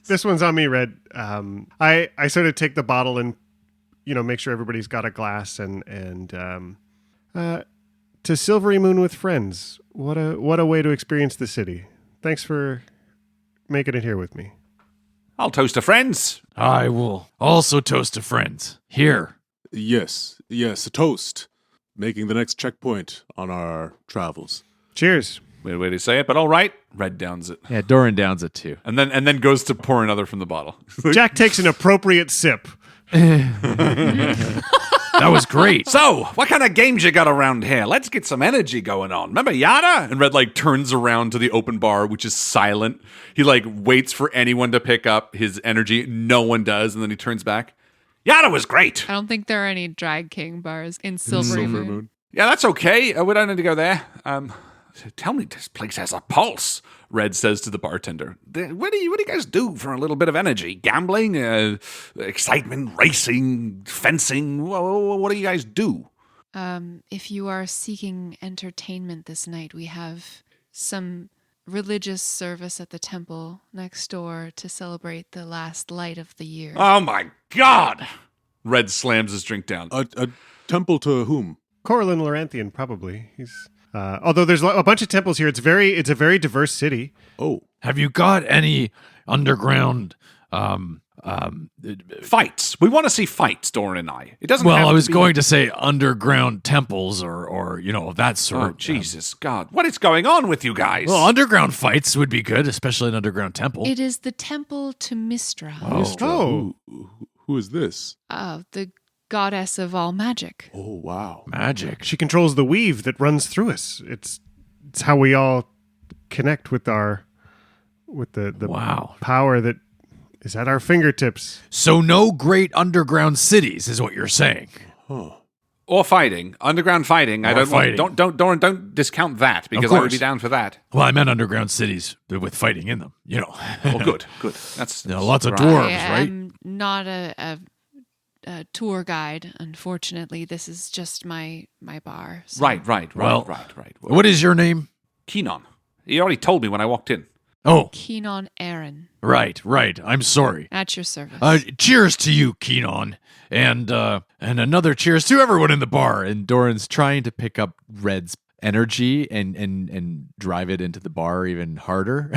This one's on me, Red. I sort of take the bottle and make sure everybody's got a glass and to Silverymoon with friends. What a way to experience the city. Thanks for making it here with me. I'll toast to friends. I will also toast to friends. Here. Yes, a toast. Making the next checkpoint on our travels. Cheers. Weird way to say it, but all right. Red downs it. Yeah, Doran downs it too. And then goes to pour another from the bottle. Jack takes an appropriate sip. That was great. So, what kind of games you got around here? Let's get some energy going on. Remember Yada? And Red turns around to the open bar, which is silent. He waits for anyone to pick up his energy. No one does, and then he turns back. Yada was great. I don't think there are any Drag King bars in Silverymoon. Yeah, that's okay. We don't need to go there. Tell me this place has a pulse, Red says to the bartender. What do you guys do for a little bit of energy? Gambling, excitement, racing, fencing? What do you guys do? If you are seeking entertainment this night, we have some religious service at the temple next door to celebrate the last light of the year. Oh my God! Red slams his drink down. A temple to whom? Corlin Loranthian, probably. He's although there's a bunch of temples here. It's a very diverse city. Oh. Have you got any underground Fights. We want to see fights, Doran and I. It doesn't. Well, have I was to be going to say underground temples or of that sort. Oh, Jesus God. What is going on with you guys? Well, underground fights would be good, especially an underground temple. It is the temple to Mistra, Oh. Who is this? the goddess of all magic. Oh, wow. Magic. She controls the weave that runs through us. It's how we all connect with the Wow. power that is at our fingertips. So no great underground cities is what you're saying. Huh. Or fighting. Underground fighting. I Or don't fighting. don't discount that because I would be course. down for that. Well, I meant underground cities with fighting in them. Well, good. That's Lots of right. dwarves, I right? am not a tour guide, unfortunately. This is just my bar. So. Right. Well- Right. What is your name? Keenon. He already told me when I walked in. Oh, Keenon Aaron, right. I'm sorry. at your service. Cheers to you, Keenon, and another cheers to everyone in the bar. And Doran's trying to pick up Red's energy and drive it into the bar even harder.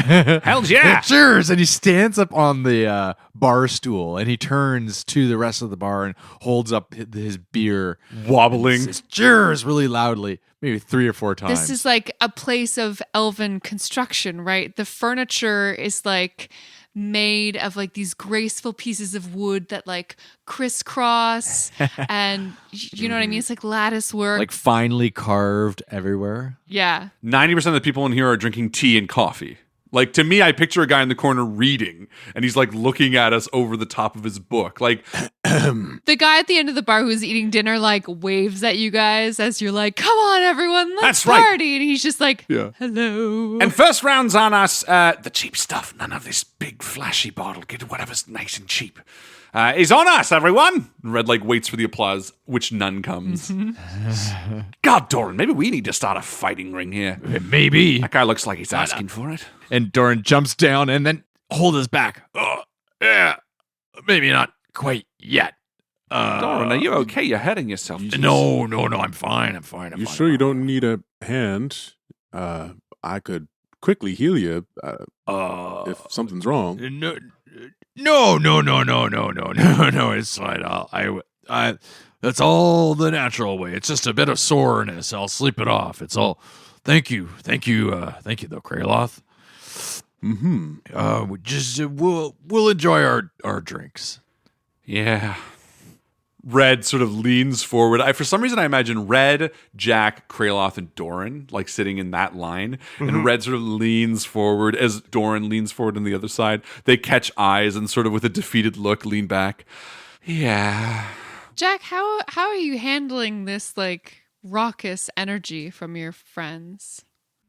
Hells yeah! Cheers! And he stands up on the bar stool and he turns to the rest of the bar and holds up his beer, Wobbling. says, cheers really loudly, maybe 3 or 4 times. This is like a place of elven construction, right? The furniture is made of these graceful pieces of wood that crisscross and you know what I mean? It's like lattice work. like finely carved everywhere. Yeah. 90% of the people in here are drinking tea and coffee. To me, I picture a guy in the corner reading, and he's looking at us over the top of his book. The guy at the end of the bar who's eating dinner waves at you guys as you're come on everyone, let's That's right. party. And he's just Yeah. hello. And first round's on us. The cheap stuff. None of this big flashy bottle. Get whatever's nice and cheap. Is on us, everyone. Red waits for the applause, which none comes. God, Doran, maybe we need to start a fighting ring here. Maybe. That guy looks like he's asking for it. And Doran jumps down and then Hold us back. Yeah, maybe not quite yet. Doran, are you okay? You're hurting yourself. No, I'm fine. I'm fine. You sure you don't need a hand? I could quickly heal you if something's wrong. No. It's fine. I that's all the natural way. It's just a bit of soreness. I'll sleep it off. It's all. Thank you, though, Kraloth. Mm-hmm. We'll enjoy our drinks. Yeah. Red sort of leans forward. For some reason, I imagine Red, Jack, Kraloth, and Doran like sitting in that line. And Red sort of leans forward as Doran leans forward on the other side. They catch eyes and sort of with a defeated look lean back. Yeah. Jack, how are you handling this like raucous energy from your friends?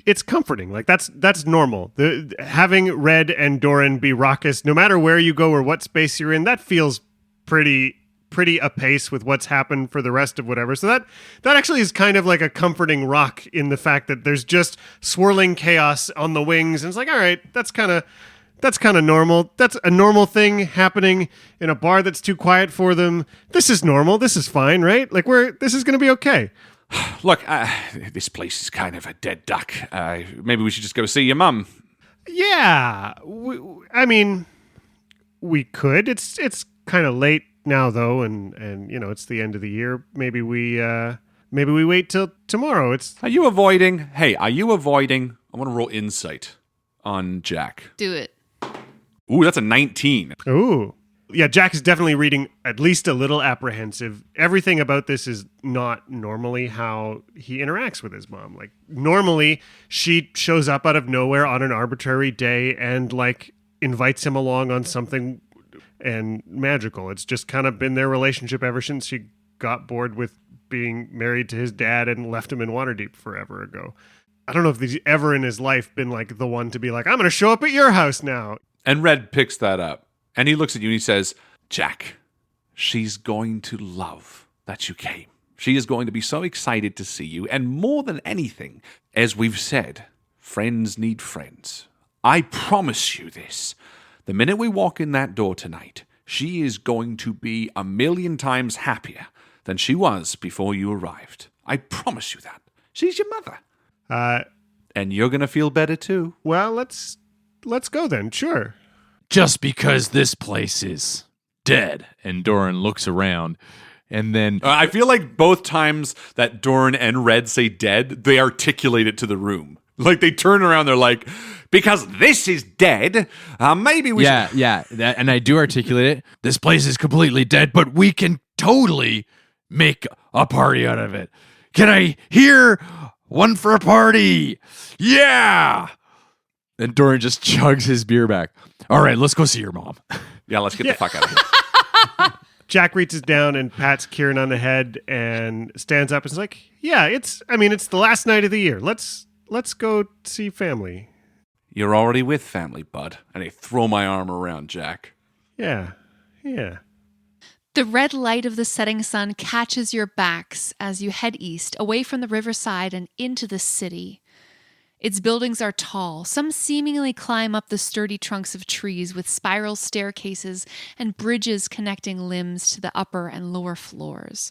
It's comforting. Like that's normal. Having Red and Doran be raucous, no matter where you go or what space you're in, that feels pretty apace with what's happened for the rest of whatever. So that actually is kind of like a comforting rock in the fact that there's just swirling chaos on the wings, and it's like, all right, that's kind of normal. That's a normal thing happening in a bar that's too quiet for them. This is normal. This is fine, right? Like this is going to be okay. Look, this place is kind of a dead duck. Maybe we should just go see your mum. Yeah, I mean, we could. It's kind of late now, though, and you know it's the end of the year. Maybe we wait till tomorrow. Are you avoiding? Hey, are you avoiding? I want to roll insight on Jack. Do it. Ooh, that's a 19. Ooh. Yeah, Jack is definitely reading at least a little apprehensive. Everything about this is not normally how he interacts with his mom. Like, normally, she shows up out of nowhere on an arbitrary day and, like, invites him along on something and magical. It's just kind of been their relationship ever since she got bored with being married to his dad and left him in Waterdeep forever ago. I don't know if he's ever in his life been, like, the one to be like, I'm going to show up at your house now. And Red picks that up. And he looks at you and he says, Jack, she's going to love that you came. She is going to be so excited to see you. And more than anything, as we've said, friends need friends. I promise you this. The minute we walk in that door tonight, she is going to be 1,000,000 times happier than she was before you arrived. I promise you that. She's your mother. And you're going to feel better too. Well, let's go then. Sure. Just because this place is dead. And Doran looks around, and then I feel like both times that Doran and Red say dead, they articulate it to the room. Like they turn around, they're like, because this is dead, maybe we should... Yeah, and I do articulate it. This place is completely dead, but we can totally make a party out of it. Can I hear one for a party? Yeah! And Doran just chugs his beer back. All right, let's go see your mom. Yeah, let's get the fuck out of here. Jack reaches down and pats Kieran on the head and stands up and is like, yeah, it's the last night of the year. Let's go see family. You're already with family, bud. And I throw my arm around Jack. Yeah. The red light of the setting sun catches your backs as you head east, away from the riverside and into the city. Its buildings are tall. Some seemingly climb up the sturdy trunks of trees with spiral staircases and bridges connecting limbs to the upper and lower floors.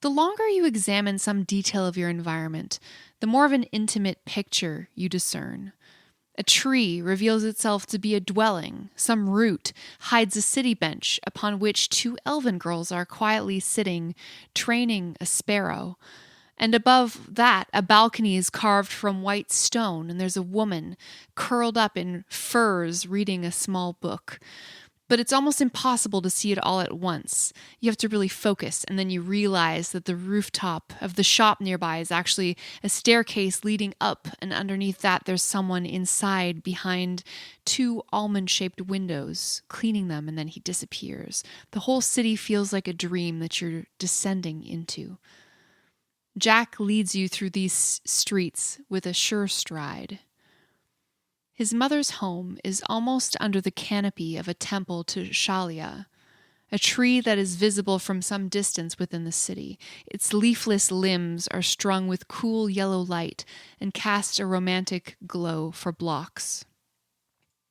The longer you examine some detail of your environment, the more of an intimate picture you discern. A tree reveals itself to be a dwelling. Some root hides a city bench upon which 2 elven girls are quietly sitting, training a sparrow. And above that, a balcony is carved from white stone, and there's a woman curled up in furs reading a small book. But it's almost impossible to see it all at once. You have to really focus, and then you realize that the rooftop of the shop nearby is actually a staircase leading up, and underneath that there's someone inside behind 2 almond-shaped windows, cleaning them, and then he disappears. The whole city feels like a dream that you're descending into. Jack leads you through these streets with a sure stride. His mother's home is almost under the canopy of a temple to Shalia, a tree that is visible from some distance within the city. Its leafless limbs are strung with cool yellow light and cast a romantic glow for blocks.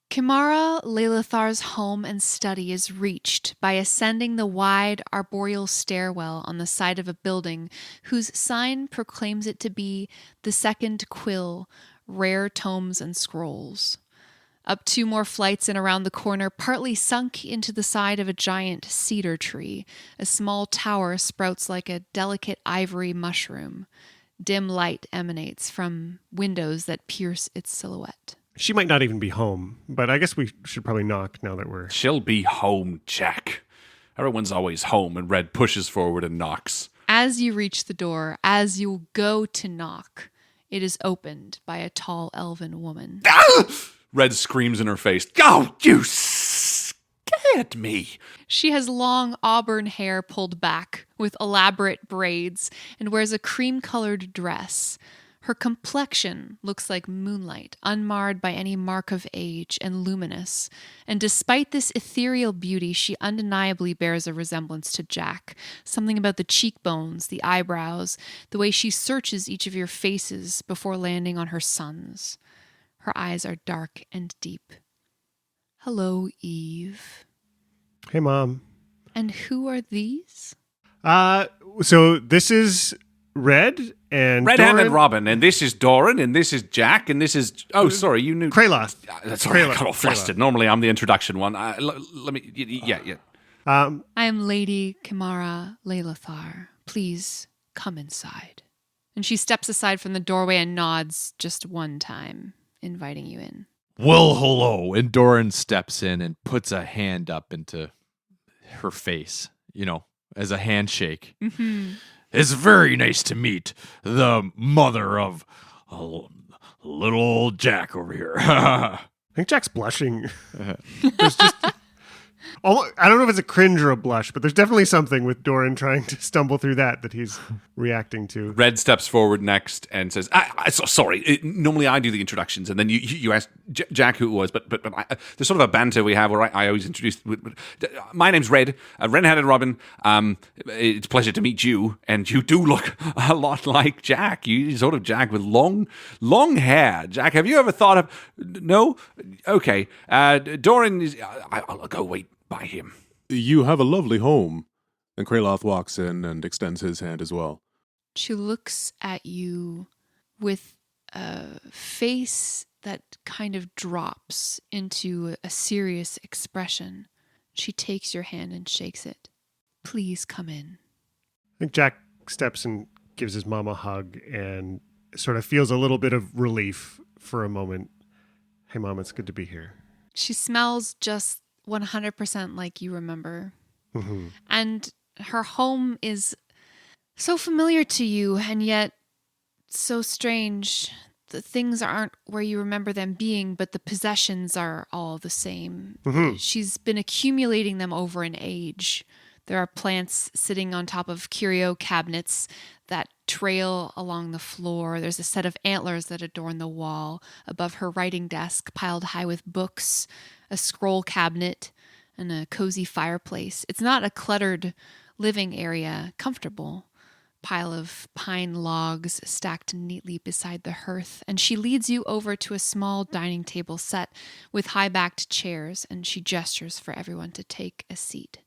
Kimara Leilithar's home and study is reached by ascending the wide arboreal stairwell on the side of a building whose sign proclaims it to be the Second Quill, Rare Tomes and Scrolls. Up 2 more flights and around the corner, partly sunk into the side of a giant cedar tree, a small tower sprouts like a delicate ivory mushroom. Dim light emanates from windows that pierce its silhouette. She might not even be home, but I guess we should probably knock now that we're... She'll be home, Jack. Everyone's always home, and Red pushes forward and knocks. As you reach the door, as you go to knock, it is opened by a tall elven woman. Red screams in her face. Oh, you scared me. She has long auburn hair pulled back with elaborate braids and wears a cream-colored dress. Her complexion looks like moonlight, unmarred by any mark of age and luminous. And despite this ethereal beauty, she undeniably bears a resemblance to Jack. Something about the cheekbones, the eyebrows, the way she searches each of your faces before landing on her son's. Her eyes are dark and deep. Hello, Eve. Hey, Mom. And who are these? So this is Red and Red-handed Doran. Robin, and this is Doran, and this is Jack, and this is... Oh, sorry, you knew... Kraloth. That's all right, I Kraloth. got all flustered. Normally, I'm the introduction one. Let me... Yeah. I am Lady Kimara Lelathar. Please come inside. And she steps aside from the doorway and nods just one time, inviting you in. Well, hello. And Doran steps in and puts a hand up into her face, as a handshake. Mm-hmm. It's very nice to meet the mother of little old Jack over here. I think Jack's blushing. There's just... I don't know if it's a cringe or a blush, but there's definitely something with Doran trying to stumble through that he's reacting to. Red steps forward next and says, sorry, normally I do the introductions, and then you ask Jack who it was, but there's sort of a banter we have where I always introduce... My name's Red, Red-Handed Robin. It's a pleasure to meet you, and you do look a lot like Jack. You sort of Jack with long hair. Jack, have you ever thought of... No? Okay. Doran is... I'll go wait by him. You have a lovely home. And Kraloth walks in and extends his hand as well. She looks at you with a face that kind of drops into a serious expression. She takes your hand and shakes it. Please come in. I think Jack steps and gives his mom a hug and sort of feels a little bit of relief for a moment. Hey, Mom, it's good to be here. She smells just 100% like you remember. Mm-hmm. And her home is so familiar to you, and yet so strange. The things aren't where you remember them being, but the possessions are all the same. Mm-hmm. She's been accumulating them over an age. There are plants sitting on top of curio cabinets that trail along the floor. There's a set of antlers that adorn the wall. Above her writing desk, piled high with books, a scroll cabinet, and a cozy fireplace. It's not a cluttered living area, comfortable. Pile of pine logs stacked neatly beside the hearth, and she leads you over to a small dining table set with high-backed chairs, and she gestures for everyone to take a seat.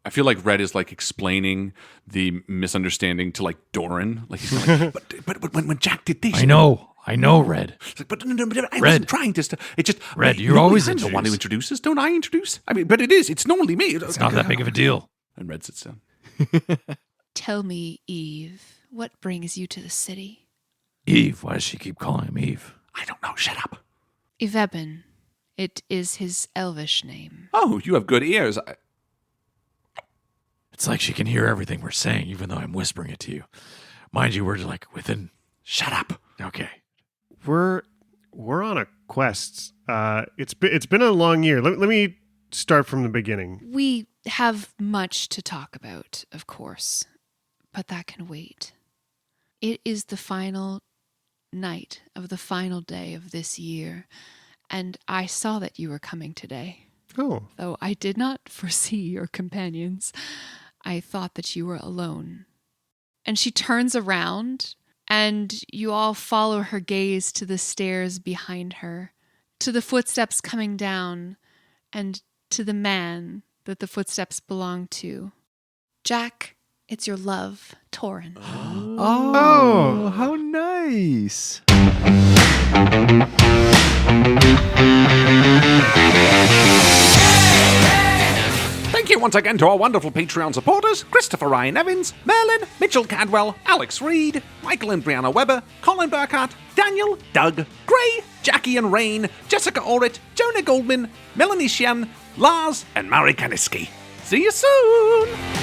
I feel like Red is like explaining the misunderstanding to like Doran. Like he's like, but when Jack did this, I know, Red. It's like, but I Red. wasn't trying to. It just Red, you're normally always I'm the one who introduced. introduces. Don't I introduce? I mean, but it is. It's normally me. It's not that big of a deal. And Red sits down. Tell me, Eve, what brings you to the city? Eve, why does she keep calling him Eve? I don't know. Shut up. Eveben. It is his elvish name. Oh, you have good ears. It's like she can hear everything we're saying, even though I'm whispering it to you. Mind you, we're like within... Shut up. Okay. We're on a quest. It's been a long year. Let me start from the beginning. We have much to talk about, of course, but that can wait. It is the final night of the final day of this year, and I saw that you were coming today. Oh, Though I did not foresee your companions, I thought that you were alone. And she turns around, and you all follow her gaze to the stairs behind her, to the footsteps coming down, and to the man that the footsteps belong to. Jack, it's your love, Torin. Oh, how nice. Thank you once again to our wonderful Patreon supporters, Christopher Ryan Evans, Merlin, Mitchell Cadwell, Alex Reed, Michael and Brianna Weber, Colin Burkhart, Daniel, Doug, Gray, Jackie and Rain, Jessica Orrit, Jonah Goldman, Melanie Shen, Lars, and Mari Kaniski. See you soon!